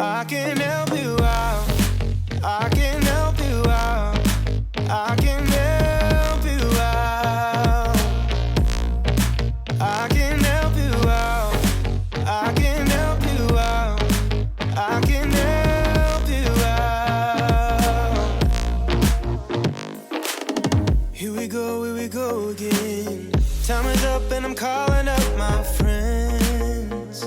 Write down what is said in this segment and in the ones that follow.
I can help you out. I can help you out. I can help you out. I can help you out. I can help you out. I can help you out. Here we go again. Time is up and I'm calling up my friends.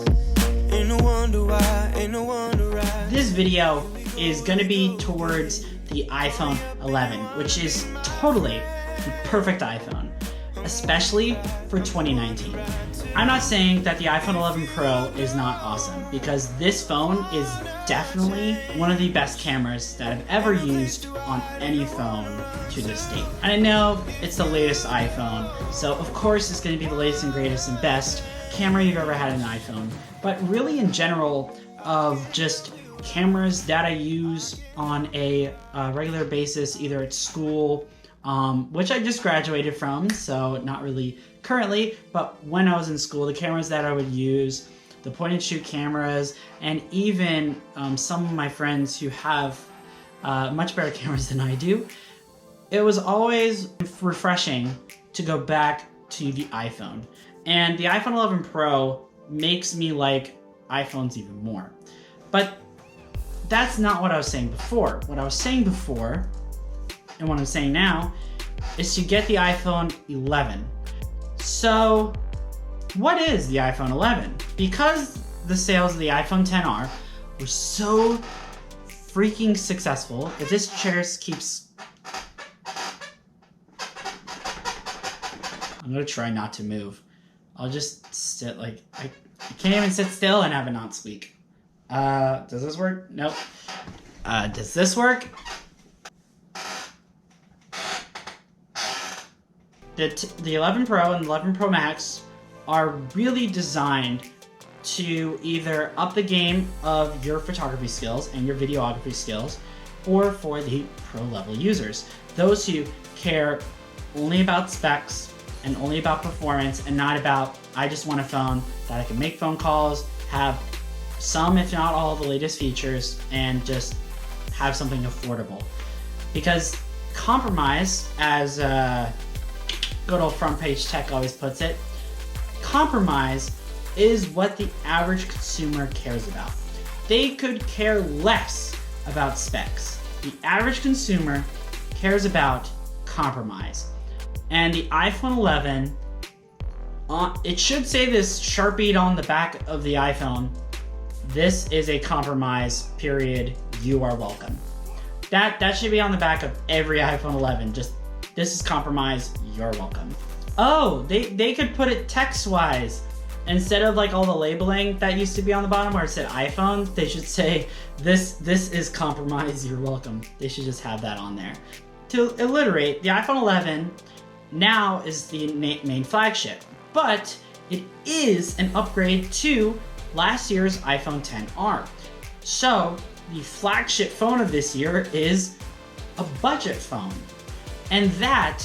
Ain't no wonder why, ain't no wonder why. This video is going to be towards the iPhone 11, which is totally the perfect iPhone, especially for 2019. I'm not saying that the iPhone 11 Pro is not awesome, because this phone is definitely one of the best cameras that I've ever used on any phone to this date. And I know it's the latest iPhone, so of course it's going to be the latest and greatest and best camera you've ever had in an iPhone. But really in general, of just cameras that I use on a regular basis, either at school, which I just graduated from, so not really currently, but when I was in school, the cameras that I would use, the point and shoot cameras, and even some of my friends who have much better cameras than I do, it was always refreshing to go back to the iPhone. And the iPhone 11 Pro makes me like iPhones even more. But that's not what I was saying before. What I was saying before, and what I'm saying now, is to get the iPhone 11. So, what is the iPhone 11? Because the sales of the iPhone XR were so freaking successful, if this chair keeps... I'm gonna try not to move. I'll just sit like... I can't even sit still and have it not squeak. Does this work? Nope. Does this work? The 11 Pro and 11 Pro Max are really designed to either up the game of your photography skills and your videography skills, or for the pro level users. Those who care only about specs and only about performance and not about, I just want a phone that I can make phone calls, have some, if not all, of the latest features, and just have something affordable. Because compromise, as good old front page tech always puts it, compromise is what the average consumer cares about. They could care less about specs. The average consumer cares about compromise. And the iPhone 11, it should say this Sharpied on the back of the iPhone: this is a compromise, period, you are welcome. That should be on the back of every iPhone 11, just, this is compromise, you're welcome. Oh, they could put it text-wise. Instead of like all the labeling that used to be on the bottom where it said iPhone, they should say, this is compromise, you're welcome. They should just have that on there. To alliterate, the iPhone 11 now is the main flagship, but it is an upgrade to last year's iPhone XR. So the flagship phone of this year is a budget phone. And that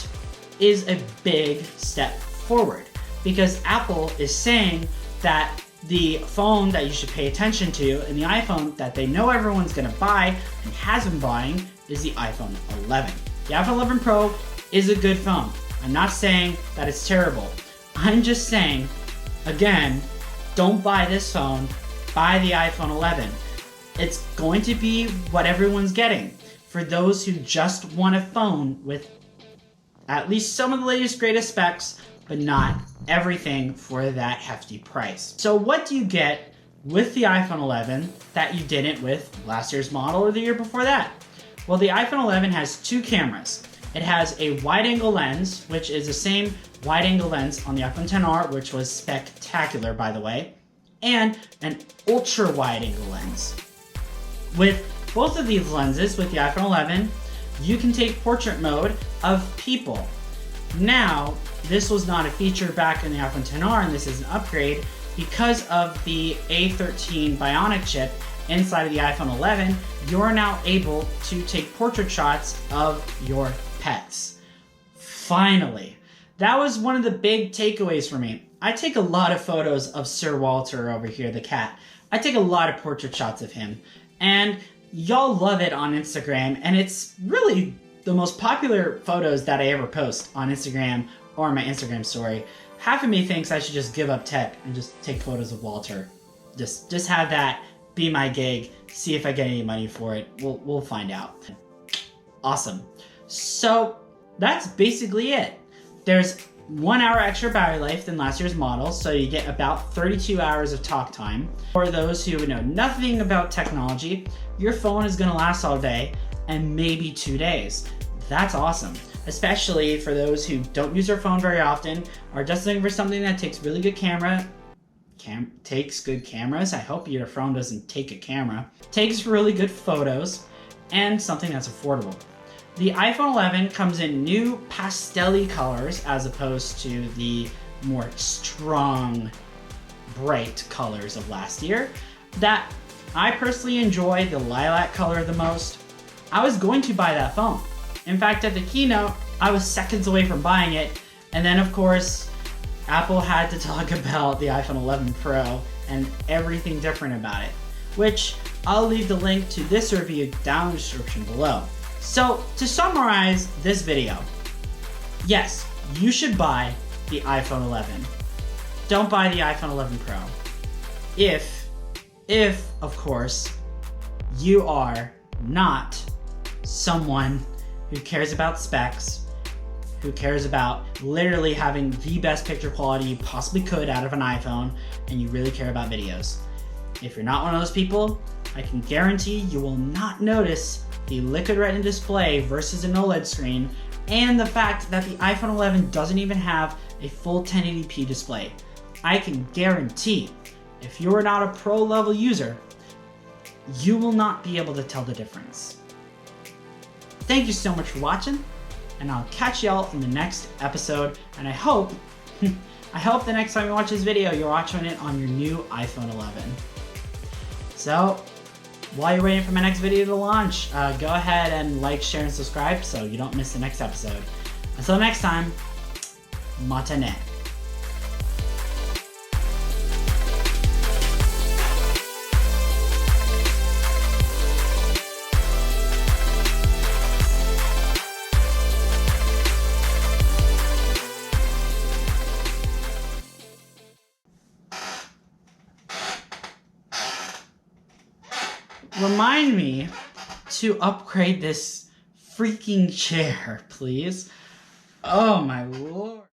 is a big step forward, because Apple is saying that the phone that you should pay attention to, and the iPhone that they know everyone's gonna buy and has been buying, is the iPhone 11. The iPhone 11 Pro is a good phone. I'm not saying that it's terrible. I'm just saying, again, don't buy this phone, buy the iPhone 11. It's going to be what everyone's getting. For those who just want a phone with at least some of the latest, greatest specs, but not everything for that hefty price. So what do you get with the iPhone 11 that you didn't with last year's model or the year before that? Well, the iPhone 11 has two cameras. It has a wide-angle lens, which is the same wide-angle lens on the iPhone XR, which was spectacular, by the way, and an ultra-wide-angle lens. With both of these lenses, with the iPhone 11, you can take portrait mode of people. Now, this was not a feature back in the iPhone XR, and this is an upgrade because of the A13 Bionic chip inside of the iPhone 11. You're now able to take portrait shots of your pets. Finally. That was one of the big takeaways for me. I take a lot of photos of Sir Walter over here, the cat, I take a lot of portrait shots of him, and y'all love it on Instagram, and it's really the most popular photos that I ever post on Instagram or my Instagram story. Half of me thinks I should just give up tech and just take photos of Walter. Just have that be my gig, see if I get any money for it. We'll find out. Awesome. So that's basically it. There's 1 hour extra battery life than last year's model, so you get about 32 hours of talk time. For those who know nothing about technology, your phone is going to last all day and maybe 2 days. That's awesome, especially for those who don't use their phone very often, or just looking for something that takes really good takes good cameras. I hope your phone doesn't take a camera. Takes really good photos, and something that's affordable. The iPhone 11 comes in new pastel-y colors as opposed to the more strong, bright colors of last year. That I personally enjoy the lilac color the most. I was going to buy that phone. In fact, at the keynote, I was seconds away from buying it, and then of course, Apple had to talk about the iPhone 11 Pro and everything different about it, which I'll leave the link to this review down in the description below. So, to summarize this video, yes, you should buy the iPhone 11. Don't buy the iPhone 11 Pro. If, of course, you are not someone who cares about specs, who cares about literally having the best picture quality you possibly could out of an iPhone, and you really care about videos. If you're not one of those people, I can guarantee you will not notice the Liquid Retina display versus an OLED screen, and the fact that the iPhone 11 doesn't even have a full 1080p display. I can guarantee, if you're not a pro level user, you will not be able to tell the difference. Thank you so much for watching, and I'll catch y'all in the next episode, and I hope the next time you watch this video, you're watching it on your new iPhone 11. So, while you're waiting for my next video to launch, go ahead and like, share, and subscribe so you don't miss the next episode. Until next time, matane. Remind me to upgrade this freaking chair, please. Oh my lord.